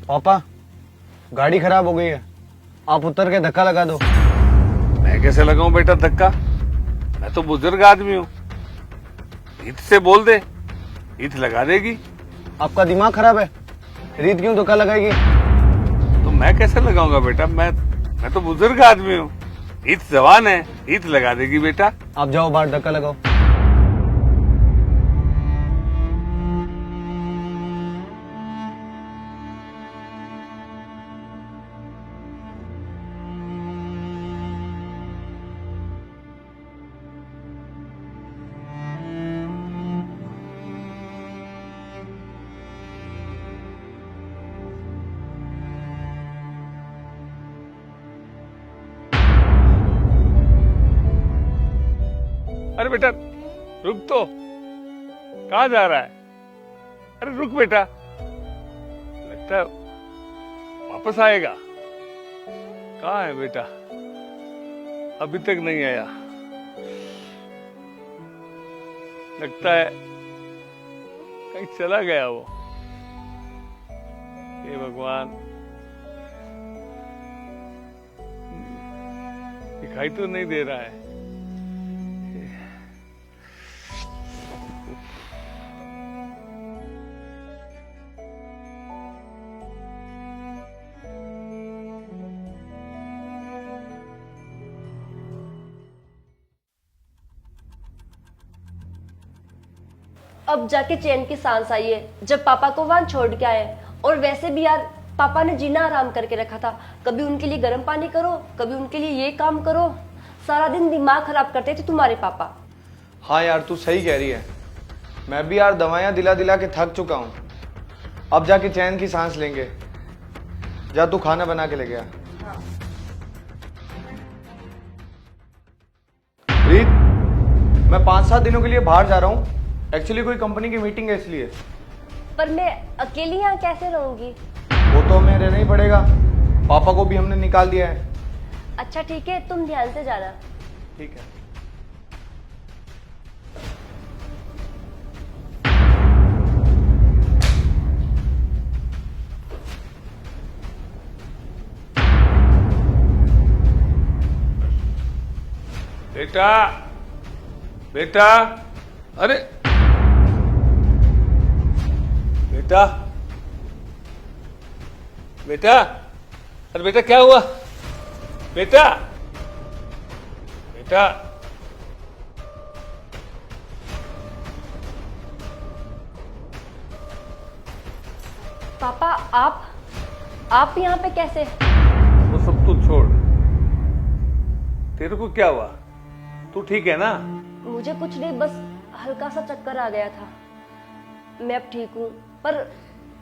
पापा, गाड़ी खराब हो गई है, आप उतर के धक्का लगा दो। मैं कैसे लगाऊं बेटा धक्का? मैं तो बुजुर्ग आदमी हूँ। रीत से बोल दे, रीत लगा देगी। आपका दिमाग खराब है? रीत क्यों धक्का लगाएगी? तो मैं कैसे लगाऊंगा बेटा? मैं तो बुजुर्ग आदमी हूँ। रीत जवान है, रीत लगा देगी बेटा। आप जाओ बाहर धक्का लगाओ। अरे बेटा रुक तो, कहाँ जा रहा है? अरे रुक बेटा, लगता है वापस आएगा। कहाँ है बेटा? अभी तक नहीं आया। लगता है कहीं चला गया वो। हे भगवान, दिखाई तो नहीं दे रहा है। अब जाके चैन की सांस आई है जब पापा को वहां छोड़ के आए। और वैसे भी यार पापा ने जीना आराम करके रखा था। कभी उनके लिए गर्म पानी करो, कभी उनके लिए ये काम करो। सारा दिन दिमाग खराब करते थे तुम्हारे पापा। हाँ यार, तू सही कह रही है। मैं भी यार दवाइयाँ दिला दिला के थक चुका हूँ। अब जाके चैन की सांस लेंगे। जा तू खाना बना के ले गया। रीत, मैं 5-7 दिनों के लिए बाहर जा रहा हूँ। एक्चुअली कोई कंपनी की मीटिंग है इसलिए। पर मैं अकेली यहाँ कैसे रहूंगी? वो तो हमें रहना ही पड़ेगा। पापा को भी हमने निकाल दिया है। अच्छा ठीक है, तुम ध्यान से जाना। ठीक है। बेटा, बेटा, अरे बेटा, बेटा, अरे बेटा क्या हुआ? बेटा, बेटा, पापा आप यहाँ पे कैसे? वो सब तू छोड़। तेरे को क्या हुआ? तू ठीक है ना? मुझे कुछ नहीं, बस हल्का सा चक्कर आ गया था। मैं अब ठीक हूँ। पर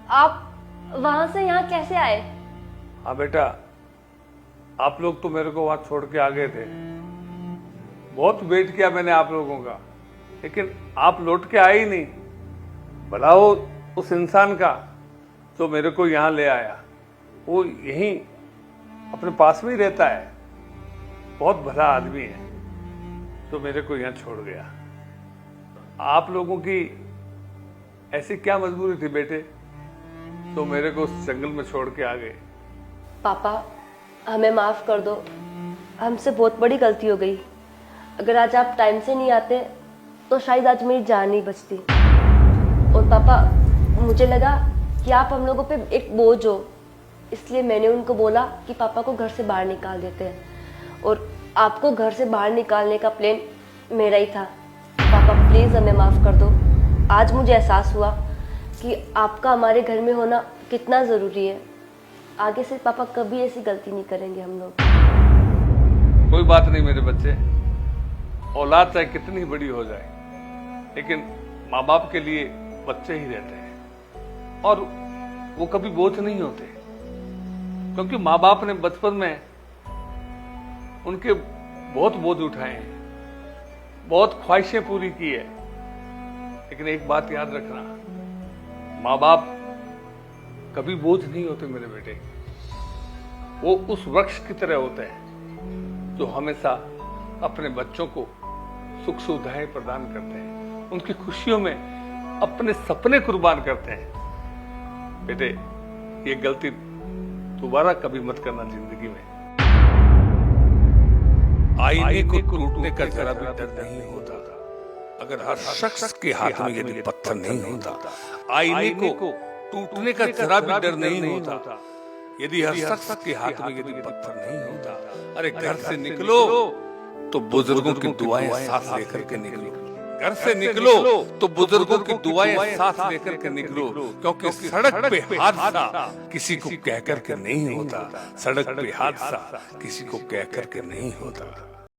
आप वहां से यहाँ कैसे आए? हाँ बेटा, आप लोग तो मेरे को वहां छोड़ के आ गए थे। बहुत वेट किया मैंने आप लोगों का, लेकिन आप लौट के आए ही नहीं। भला हो उस इंसान का जो मेरे को यहाँ ले आया। वो यहीं अपने पास में ही रहता है। बहुत भला आदमी है जो मेरे को यहाँ छोड़ गया। आप लोगों की ऐसी क्या मजबूरी थी बेटे, तो मेरे को उस जंगल में छोड़ के आ गए? पापा हमें माफ कर दो, हमसे बहुत बड़ी गलती हो गई। अगर आज आप टाइम से नहीं आते तो शायद आज मेरी जान नहीं बचती। और पापा मुझे लगा कि आप हम लोगों पे एक बोझ हो, इसलिए मैंने उनको बोला कि पापा को घर से बाहर निकाल देते हैं। और आपको घर से बाहर निकालने का प्लान मेरा ही था। पापा प्लीज़ हमें माफ़ कर दो। आज मुझे एहसास हुआ कि आपका हमारे घर में होना कितना ज़रूरी है। आगे से पापा कभी ऐसी गलती नहीं करेंगे हम लोग। कोई बात नहीं मेरे बच्चे, औलाद चाहे कितनी बड़ी हो जाए, लेकिन माँ बाप के लिए बच्चे ही रहते हैं। और वो कभी बोझ नहीं होते, क्योंकि माँ बाप ने बचपन में उनके बहुत बोझ उठाए हैं, बहुत ख्वाहिशें पूरी की है। लेकिन एक बात याद रखना, माँ बाप कभी बोझ नहीं होते मेरे बेटे। वो उस वृक्ष की तरह होते हैं जो हमेशा अपने बच्चों को सुख सुविधाएं प्रदान करते हैं, उनकी खुशियों में अपने सपने कुर्बान करते हैं। बेटे ये गलती दोबारा कभी मत करना जिंदगी में। आईने को टूटने का जरा भी डर नहीं होता अगर हर शख्स के हाथ में यदि पत्थर नहीं होता। आईने को टूटने का जरा भी डर नहीं होता यदि हर शख्स के हाथ में यदि पत्थर नहीं होता। अरे घर से निकलो तो बुजुर्गों की दुआएं साथ लेकर के निकलो। घर से निकलो तो बुजुर्गों की दुआएं साथ लेकर के निकलो, क्योंकि सड़क पे हादसा किसी को कह कर के नहीं होता। सड़क पे हादसा किसी को कह कर के नहीं होता।